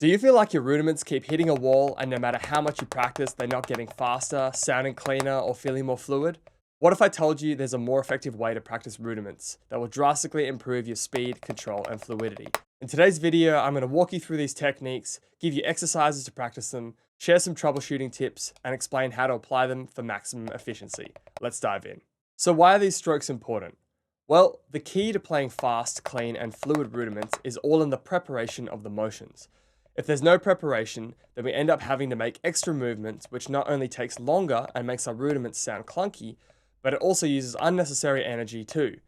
Do you feel like your rudiments keep hitting a wall and no matter how much you practice, they're not getting faster, sounding cleaner, or feeling more fluid? What if I told you there's a more effective way to practice rudiments that will drastically improve your speed, control, and fluidity? In today's video, I'm going to walk you through these techniques, give you exercises to practice them, share some troubleshooting tips, and explain how to apply them for maximum efficiency. Let's dive in. So why are these strokes important? Well, the key to playing fast, clean, and fluid rudiments is all in the preparation of the motions. If there's no preparation, then we end up having to make extra movements, which not only takes longer and makes our rudiments sound clunky, but it also uses unnecessary energy too.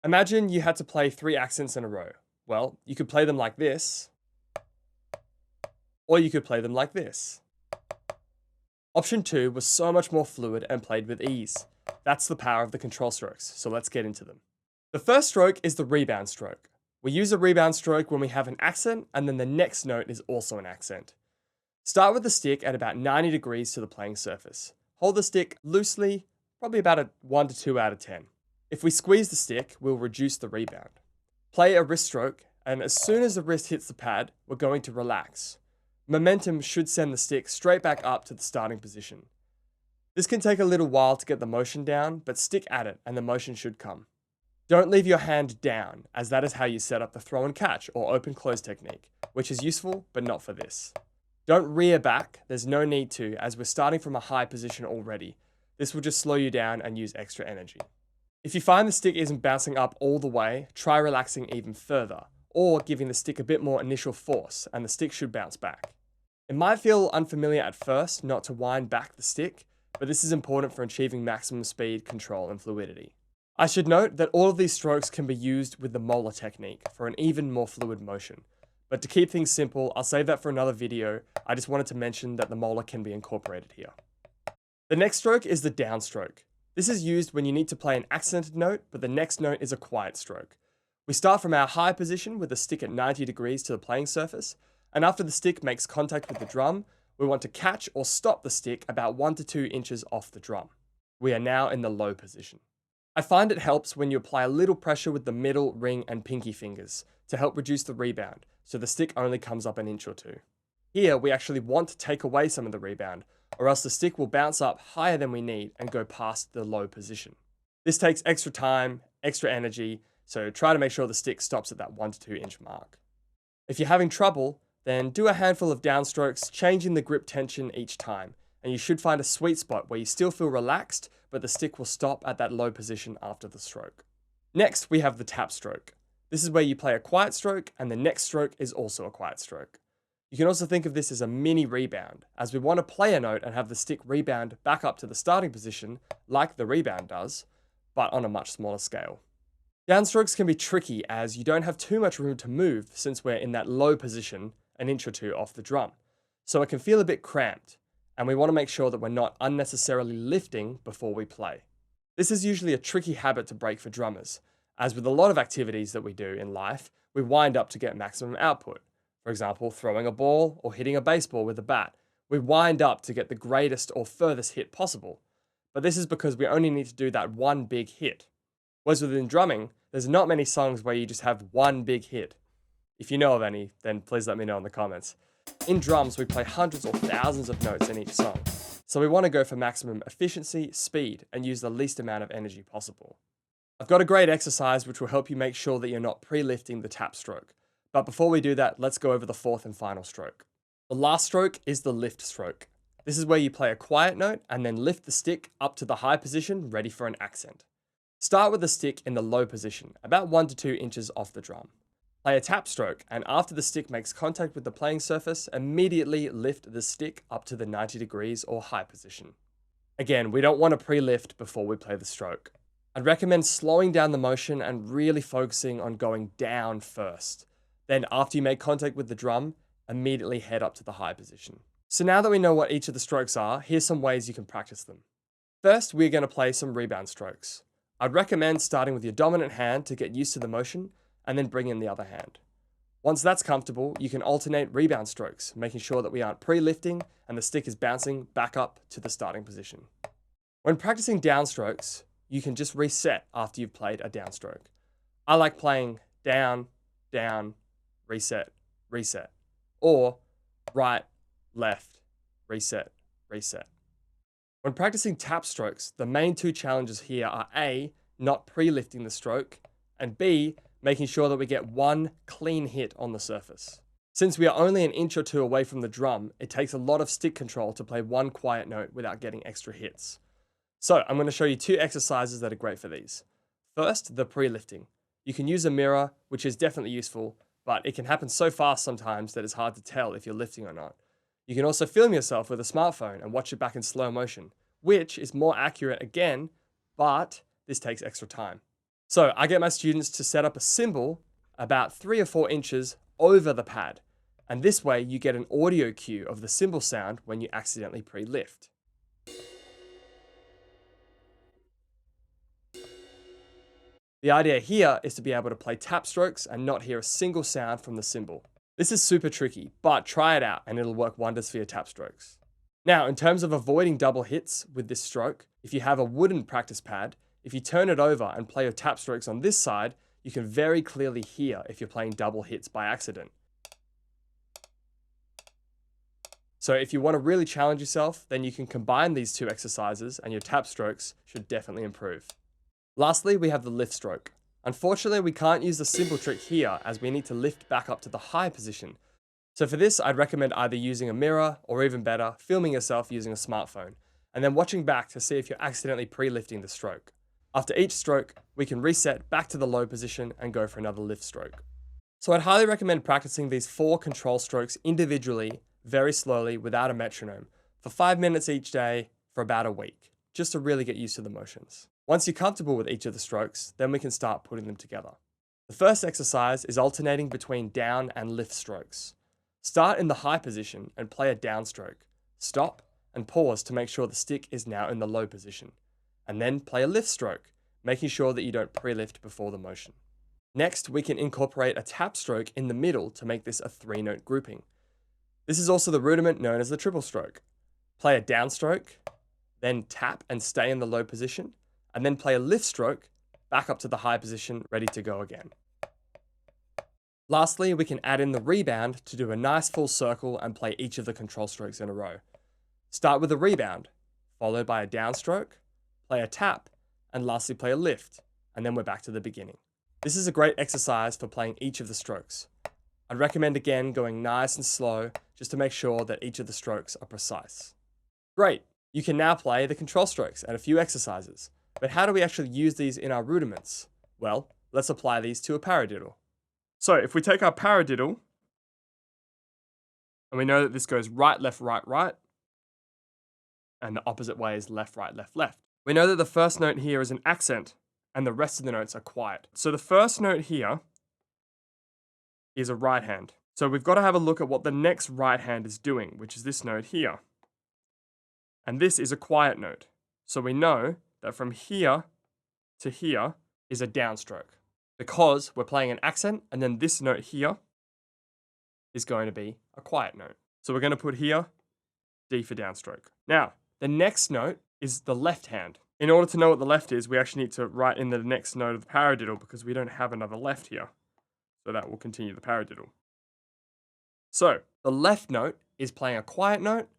Imagine you had to play 3 accents in a row. Well, you could play them like this, or you could play them like this. Option 2 was so much more fluid and played with ease. That's the power of the control strokes, so let's get into them. The first stroke is the rebound stroke. We use a rebound stroke when we have an accent and then the next note is also an accent. Start with the stick at about 90 degrees to the playing surface. Hold the stick loosely, probably about a 1 to 2 out of 10. If we squeeze the stick, we'll reduce the rebound. Play a wrist stroke, and as soon as the wrist hits the pad, we're going to relax. Momentum should send the stick straight back up to the starting position. This can take a little while to get the motion down, but stick at it and the motion should come. Don't leave your hand down, as that is how you set up the throw and catch or open close technique, which is useful, but not for this. Don't rear back, there's no need to, as we're starting from a high position already. This will just slow you down and use extra energy. If you find the stick isn't bouncing up all the way, try relaxing even further, or giving the stick a bit more initial force, and the stick should bounce back. It might feel unfamiliar at first not to wind back the stick, but this is important for achieving maximum speed, control, and fluidity. I should note that all of these strokes can be used with the molar technique for an even more fluid motion. But to keep things simple, I'll save that for another video. I just wanted to mention that the molar can be incorporated here. The next stroke is the downstroke. This is used when you need to play an accented note, but the next note is a quiet stroke. We start from our high position with the stick at 90 degrees to the playing surface, and after the stick makes contact with the drum, we want to catch or stop the stick about 1 to 2 inches off the drum. We are now in the low position. I find it helps when you apply a little pressure with the middle, ring, and pinky fingers to help reduce the rebound, so the stick only comes up an inch or 2. Here, we actually want to take away some of the rebound, or else the stick will bounce up higher than we need and go past the low position. This takes extra time, extra energy, so try to make sure the stick stops at that 1 to 2 inch mark. If you're having trouble, then do a handful of downstrokes, changing the grip tension each time, and you should find a sweet spot where you still feel relaxed, but the stick will stop at that low position after the stroke. Next, we have the tap stroke. This is where you play a quiet stroke, and the next stroke is also a quiet stroke. You can also think of this as a mini rebound, as we want to play a note and have the stick rebound back up to the starting position, like the rebound does, but on a much smaller scale. Downstrokes can be tricky as you don't have too much room to move since we're in that low position, an inch or 2 off the drum. So it can feel a bit cramped, and we want to make sure that we're not unnecessarily lifting before we play. This is usually a tricky habit to break for drummers, as with a lot of activities that we do in life, we wind up to get maximum output. For example, throwing a ball or hitting a baseball with a bat. We wind up to get the greatest or furthest hit possible. But this is because we only need to do that one big hit. Whereas within drumming, there's not many songs where you just have one big hit. If you know of any, then please let me know in the comments. In drums, we play hundreds or thousands of notes in each song, so we want to go for maximum efficiency, speed, and use the least amount of energy possible. I've got a great exercise which will help you make sure that you're not pre-lifting the tap stroke. But before we do that, let's go over the fourth and final stroke. The last stroke is the lift stroke. This is where you play a quiet note and then lift the stick up to the high position, ready for an accent. Start with the stick in the low position, about 1 to 2 inches off the drum. Play a tap stroke, and after the stick makes contact with the playing surface, immediately lift the stick up to the 90 degrees or high position. Again, we don't want to pre-lift before we play the stroke. I'd recommend slowing down the motion and really focusing on going down first. Then after you make contact with the drum, immediately head up to the high position. So now that we know what each of the strokes are, here's some ways you can practice them. First, we're going to play some rebound strokes. I'd recommend starting with your dominant hand to get used to the motion, and then bring in the other hand. Once that's comfortable, you can alternate rebound strokes, making sure that we aren't pre-lifting and the stick is bouncing back up to the starting position. When practicing downstrokes, you can just reset after you've played a downstroke. I like playing down, down, reset, reset. Or right, left, reset, reset. When practicing tap strokes, the main two challenges here are A, not pre-lifting the stroke, and B, making sure that we get one clean hit on the surface. Since we are only an inch or two away from the drum, it takes a lot of stick control to play one quiet note without getting extra hits. So I'm going to show you two exercises that are great for these. First, the pre-lifting. You can use a mirror, which is definitely useful, but it can happen so fast sometimes that it's hard to tell if you're lifting or not. You can also film yourself with a smartphone and watch it back in slow motion, which is more accurate again, but this takes extra time. So I get my students to set up a cymbal about 3 or 4 inches over the pad, and this way you get an audio cue of the cymbal sound when you accidentally pre-lift. The idea here is to be able to play tap strokes and not hear a single sound from the cymbal. This is super tricky, but try it out and it'll work wonders for your tap strokes. Now, in terms of avoiding double hits with this stroke, if you have a wooden practice pad, if you turn it over and play your tap strokes on this side, you can very clearly hear if you're playing double hits by accident. So if you want to really challenge yourself, then you can combine these two exercises and your tap strokes should definitely improve. Lastly, we have the lift stroke. Unfortunately, we can't use the cymbal trick here as we need to lift back up to the high position. So for this, I'd recommend either using a mirror or even better, filming yourself using a smartphone, and then watching back to see if you're accidentally pre-lifting the stroke. After each stroke, we can reset back to the low position and go for another lift stroke. So I'd highly recommend practicing these 4 control strokes individually, very slowly, without a metronome, for 5 minutes each day for about a week, just to really get used to the motions. Once you're comfortable with each of the strokes, then we can start putting them together. The first exercise is alternating between down and lift strokes. Start in the high position and play a down stroke. Stop and pause to make sure the stick is now in the low position. And then play a lift stroke, making sure that you don't pre-lift before the motion. Next, we can incorporate a tap stroke in the middle to make this a 3-note grouping. This is also the rudiment known as the triple stroke. Play a down stroke, then tap and stay in the low position, and then play a lift stroke back up to the high position, ready to go again. Lastly, we can add in the rebound to do a nice full circle and play each of the control strokes in a row. Start with a rebound, followed by a downstroke, play a tap, and lastly play a lift, and then we're back to the beginning. This is a great exercise for playing each of the strokes. I'd recommend again going nice and slow just to make sure that each of the strokes are precise. Great, you can now play the control strokes and a few exercises, but how do we actually use these in our rudiments? Well, let's apply these to a paradiddle. So if we take our paradiddle, and we know that this goes right, left, right, right, and the opposite way is left, right, left, left. We know that the first note here is an accent, and the rest of the notes are quiet. So the first note here is a right hand. So we've got to have a look at what the next right hand is doing, which is this note here. And this is a quiet note. So we know that from here to here is a downstroke, because we're playing an accent, and then this note here is going to be a quiet note. So we're going to put here D for downstroke. Now, the next note is the left hand. In order to know what the left is, we actually need to write in the next note of the paradiddle because we don't have another left here. So that will continue the paradiddle. So the left note is playing a quiet note,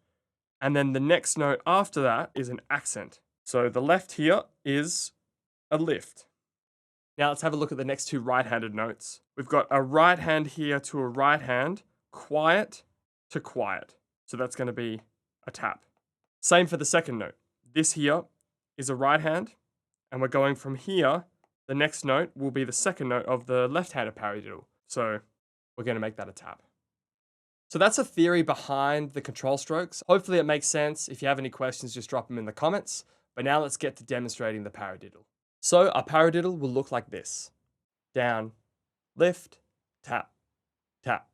and then the next note after that is an accent. So the left here is a lift. Now let's have a look at the next 2 right-handed notes. We've got a right hand here to a right hand, quiet to quiet. So that's going to be a tap. Same for the second note. This here is a right hand, and we're going from here. The next note will be the second note of the left-handed paradiddle. So we're going to make that a tap. So that's a theory behind the control strokes. Hopefully it makes sense. If you have any questions, just drop them in the comments. But now let's get to demonstrating the paradiddle. So our paradiddle will look like this. Down, lift, tap, tap,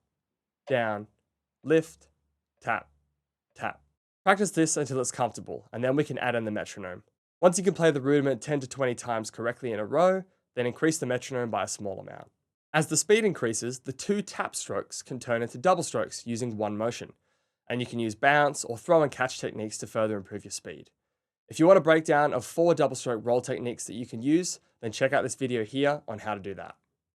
down, lift, tap, tap. Practice this until it's comfortable, and then we can add in the metronome. Once you can play the rudiment 10 to 20 times correctly in a row, then increase the metronome by a small amount. As the speed increases, the 2 tap strokes can turn into double strokes using one motion, and you can use bounce or throw and catch techniques to further improve your speed. If you want a breakdown of 4 double stroke roll techniques that you can use, then check out this video here on how to do that.